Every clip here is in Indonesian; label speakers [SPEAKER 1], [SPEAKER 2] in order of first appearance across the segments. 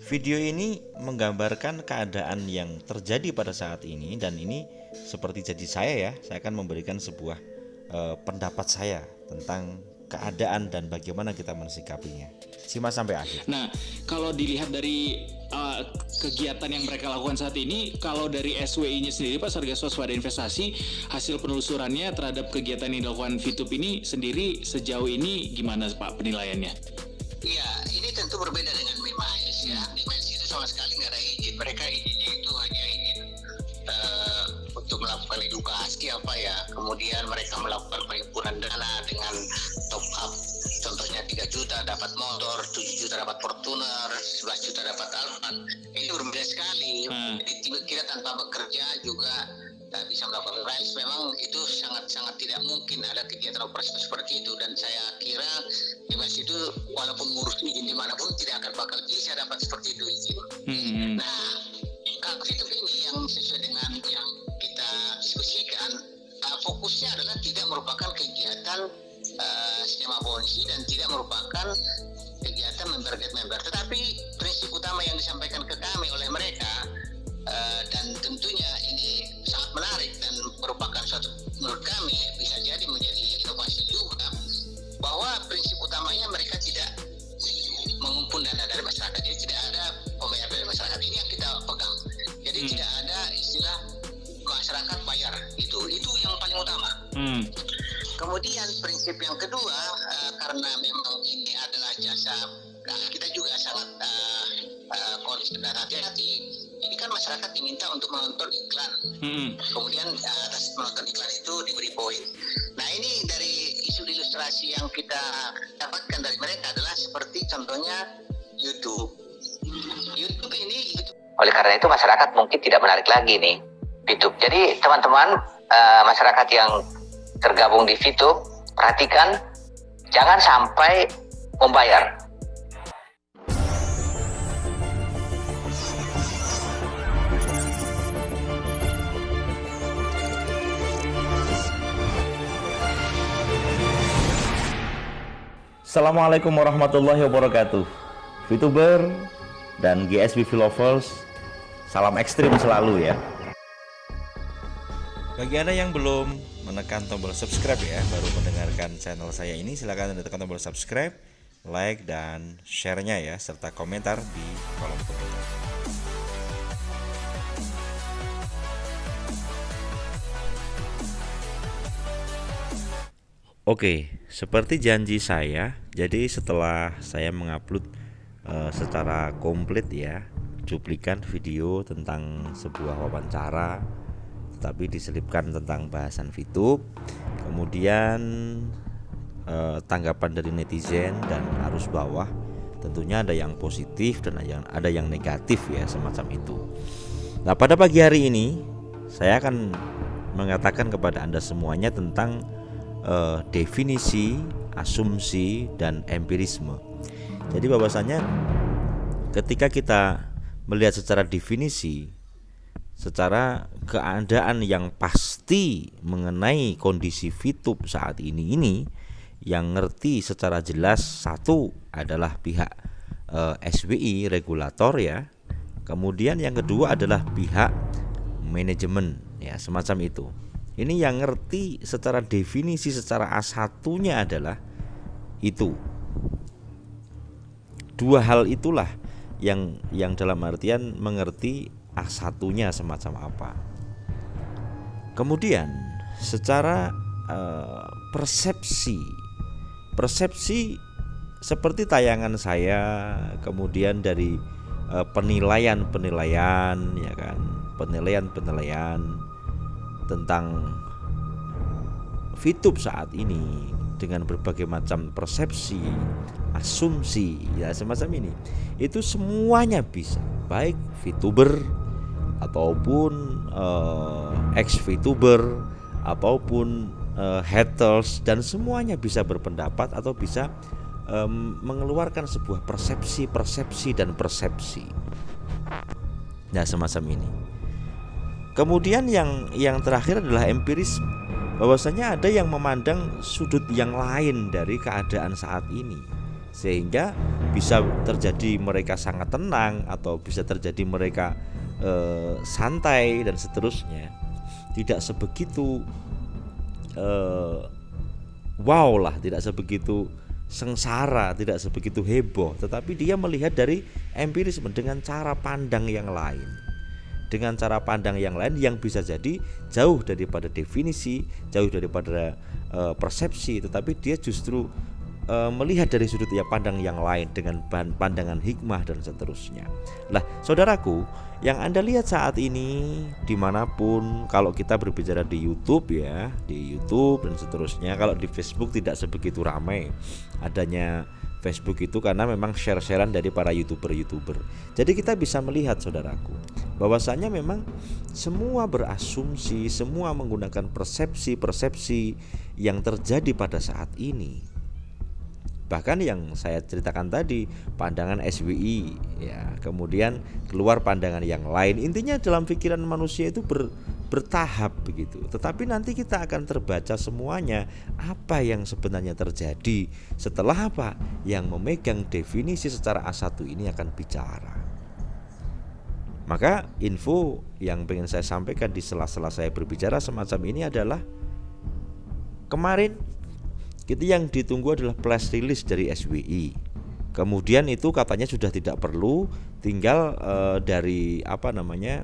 [SPEAKER 1] Video ini menggambarkan keadaan yang terjadi pada saat ini, dan ini seperti janji saya ya, saya akan memberikan sebuah pendapat saya tentang keadaan dan bagaimana kita mensikapinya. Simak sampai akhir.
[SPEAKER 2] Nah, kalau dilihat dari kegiatan yang mereka lakukan saat ini, kalau dari SWI-nya sendiri, Pak, Satgas Waspada Investasi, hasil penelusurannya terhadap kegiatan yang dilakukan Fitup ini sendiri sejauh ini gimana, Pak, penilaiannya?
[SPEAKER 3] Iya, ini tentu berbeda dengan Mimais ya. Mimais itu sama sekali nggak ada izin. Mereka izinnya itu hanya izin untuk melakukan edukasi apa ya. Kemudian mereka melakukan penghimpunan dana dengan top up. Contohnya 3 juta dapat motor, 7 juta dapat Fortuner, 11 juta dapat Alphard. Ini berbeda sekali. Jadi kita tanpa bekerja juga bisa melakukan rice. Memang itu sangat-sangat tidak mungkin ada kegiatan operasi seperti itu, dan saya kira Dimas itu walaupun ngurus izin dimanapun tidak akan bakal bisa dapat seperti itu izin. Nah, kalau itu ini yang sesuai dengan yang kita diskusikan, fokusnya adalah tidak merupakan kegiatan sinema bonsi dan tidak merupakan kegiatan member, tetapi prinsip utama yang disampaikan ke kami oleh mereka, dan tentunya ini sangat menarik dan merupakan suatu, menurut kami bisa jadi menjadi inovasi juga, bahwa prinsip utamanya mereka tidak mengumpul dana dari masyarakat. Jadi tidak ada pembayar dari masyarakat, ini yang kita pegang. Jadi tidak ada istilah masyarakat bayar, itu yang paling utama. Kemudian prinsip yang kedua, karena memang ini adalah jasa, kita juga sangat konsisten dan hati-hati. Ini kan masyarakat diminta untuk menonton iklan, kemudian atas menonton iklan itu diberi poin. Nah, ini dari isu ilustrasi yang kita dapatkan dari mereka adalah seperti contohnya YouTube ini. Oleh karena itu masyarakat mungkin tidak menarik lagi nih YouTube. Jadi teman-teman masyarakat yang tergabung di Fitup, perhatikan jangan sampai membayar.
[SPEAKER 1] Assalamualaikum warahmatullahi wabarakatuh, Fituber dan GSBV lovers, salam ekstrim selalu ya. Bagi Anda yang belum menekan tombol subscribe ya, baru mendengarkan channel saya ini, silahkan Anda tekan tombol subscribe, like, dan share-nya ya, serta komentar di kolom komentar. Oke, seperti janji saya, jadi setelah saya mengupload secara komplit ya, cuplikan video tentang sebuah wawancara, tetapi diselipkan tentang bahasan Fitup, kemudian tanggapan dari netizen dan arus bawah, tentunya ada yang positif dan ada yang negatif ya, semacam itu. Nah, pada pagi hari ini saya akan mengatakan kepada Anda semuanya tentang definisi, asumsi, dan empirisme. Jadi bahwasanya ketika kita melihat secara definisi, secara keadaan yang pasti mengenai kondisi Fitup saat ini yang ngerti secara jelas, satu adalah pihak SWI regulator ya, kemudian yang kedua adalah pihak manajemen ya, semacam itu. Ini yang ngerti secara definisi, secara A1-nya adalah itu. Dua hal itulah yang dalam artian mengerti A1-nya semacam apa. Kemudian secara persepsi seperti tayangan saya, kemudian dari penilaian ya kan, penilaian tentang Fitup saat ini dengan berbagai macam persepsi, asumsi ya semacam ini, itu semuanya bisa, baik Fituber ataupun ex-Fituber ataupun haters, dan semuanya bisa berpendapat atau bisa mengeluarkan sebuah persepsi dan persepsi. Nah, semacam ini. Kemudian yang terakhir adalah empirisme, bahwasanya ada yang memandang sudut yang lain dari keadaan saat ini, sehingga bisa terjadi mereka sangat tenang atau bisa terjadi mereka santai dan seterusnya. Tidak sebegitu wow lah, tidak sebegitu sengsara, tidak sebegitu heboh, tetapi dia melihat dari empirisme dengan cara pandang yang lain. Dengan cara pandang yang lain yang bisa jadi jauh daripada definisi, jauh daripada persepsi, tetapi dia justru melihat dari sudut pandang yang lain dengan pandangan hikmah dan seterusnya. Lah, saudaraku, yang Anda lihat saat ini dimanapun, kalau kita berbicara di YouTube ya, di YouTube dan seterusnya, kalau di Facebook tidak sebegitu ramai adanya Facebook itu karena memang share-sharean dari para YouTuber. Jadi kita bisa melihat, saudaraku, bahwasanya memang semua berasumsi, semua menggunakan persepsi yang terjadi pada saat ini. Bahkan yang saya ceritakan tadi, pandangan SWI ya, kemudian keluar pandangan yang lain. Intinya dalam pikiran manusia itu bertahap begitu. Tetapi nanti kita akan terbaca semuanya apa yang sebenarnya terjadi setelah apa yang memegang definisi secara A1 ini akan bicara. Maka info yang ingin saya sampaikan di sela-sela saya berbicara semacam ini adalah kemarin itu yang ditunggu adalah flash release dari SWI. Kemudian itu katanya sudah tidak perlu, tinggal dari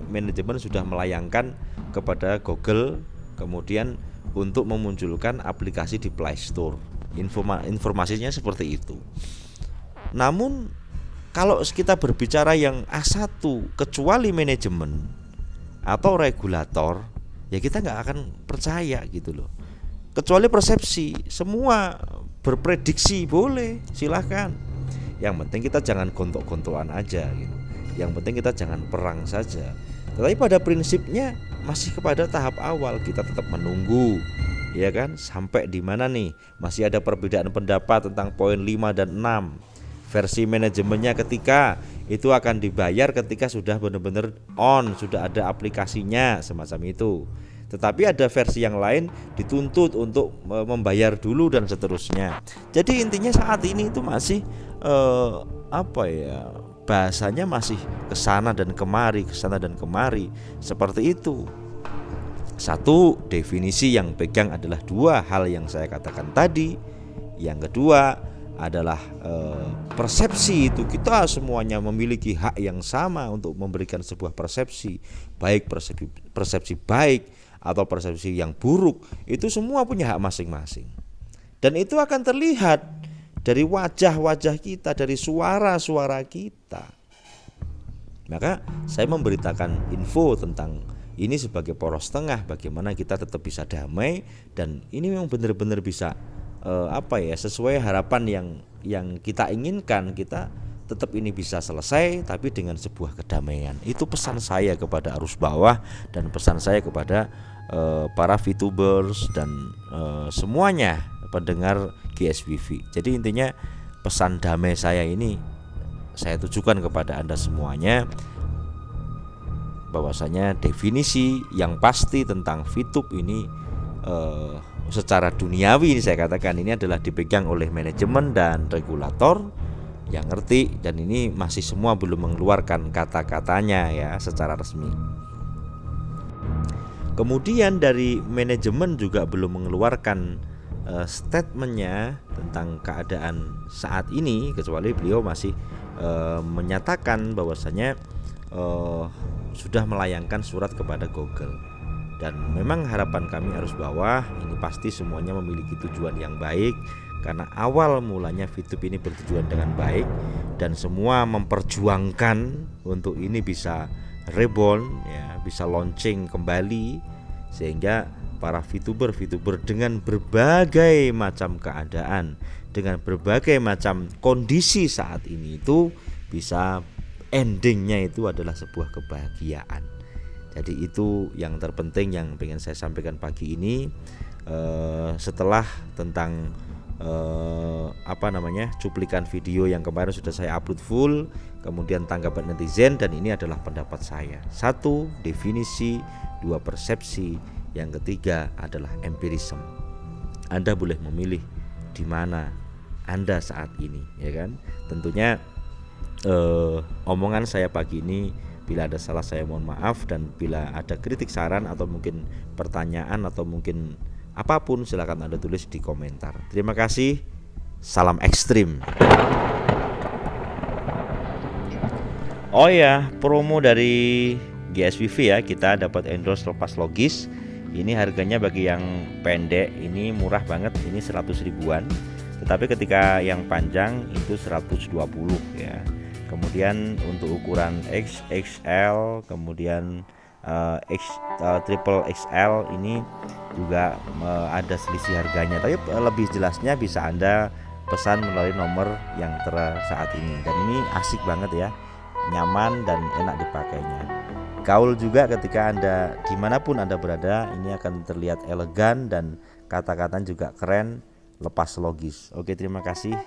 [SPEAKER 1] manajemen sudah melayangkan kepada Google kemudian untuk memunculkan aplikasi di Play Store. Informasinya seperti itu. Namun kalau kita berbicara yang A1 kecuali manajemen atau regulator, ya kita nggak akan percaya gitu loh. Kecuali persepsi, semua berprediksi boleh, silahkan. Yang penting kita jangan gontok-gontokan aja gitu. Yang penting kita jangan perang saja. Tetapi pada prinsipnya masih kepada tahap awal, kita tetap menunggu, ya kan? Sampai di mana nih? Masih ada perbedaan pendapat tentang poin 5 dan 6. Versi manajemennya ketika itu akan dibayar ketika sudah benar-benar on, sudah ada aplikasinya semacam itu. Tetapi ada versi yang lain dituntut untuk membayar dulu dan seterusnya. Jadi intinya saat ini itu masih bahasanya masih kesana dan kemari seperti itu. Satu, definisi yang pegang adalah dua hal yang saya katakan tadi. Yang kedua adalah persepsi, itu kita semuanya memiliki hak yang sama untuk memberikan sebuah persepsi, baik persepsi baik atau persepsi yang buruk, itu semua punya hak masing-masing. Dan itu akan terlihat dari wajah-wajah kita, dari suara-suara kita. Maka saya memberitakan info tentang ini sebagai poros tengah, bagaimana kita tetap bisa damai, dan ini memang benar-benar bisa sesuai harapan yang kita inginkan. Kita tetap ini bisa selesai tapi dengan sebuah kedamaian. Itu pesan saya kepada arus bawah dan pesan saya kepada para VTubers dan semuanya pendengar GSWV. Jadi intinya pesan damai saya ini saya tujukan kepada Anda semuanya, bahwasanya definisi yang pasti tentang VTube ini secara duniawi, ini saya katakan, ini adalah dipegang oleh manajemen dan regulator yang ngerti, dan ini masih semua belum mengeluarkan kata-katanya ya secara resmi. Kemudian dari manajemen juga belum mengeluarkan statementnya tentang keadaan saat ini, kecuali beliau masih menyatakan bahwasanya sudah melayangkan surat kepada Google. Dan memang harapan kami arus bawah ini pasti semuanya memiliki tujuan yang baik, karena awal mulanya VTube ini bertujuan dengan baik dan semua memperjuangkan untuk ini bisa reborn ya, bisa launching kembali, sehingga para VTuber dengan berbagai macam keadaan, dengan berbagai macam kondisi saat ini itu bisa endingnya itu adalah sebuah kebahagiaan. Jadi itu yang terpenting yang ingin saya sampaikan pagi ini. Setelah tentang cuplikan video yang kemarin sudah saya upload full, kemudian tanggapan netizen, dan ini adalah pendapat saya. 1, definisi, 2, persepsi, yang ketiga adalah empirisme. Anda boleh memilih di mana Anda saat ini, ya kan? Tentunya omongan saya pagi ini, bila ada salah saya mohon maaf, dan bila ada kritik saran atau mungkin pertanyaan atau mungkin apapun silakan Anda tulis di komentar. Terima kasih. Salam ekstrim. Oh ya, promo dari GSWV ya, kita dapat endorse lepas logis. Ini harganya bagi yang pendek ini murah banget, ini 100 ribuan. Tetapi ketika yang panjang itu 120 ya. Kemudian untuk ukuran XXL, kemudian triple XL ini juga ada selisih harganya. Tapi lebih jelasnya bisa Anda pesan melalui nomor yang saat ini. Dan ini asik banget ya, nyaman dan enak dipakainya. Gaul juga ketika Anda dimanapun Anda berada, ini akan terlihat elegan dan kata-kata juga keren, lepas logis. Oke, terima kasih.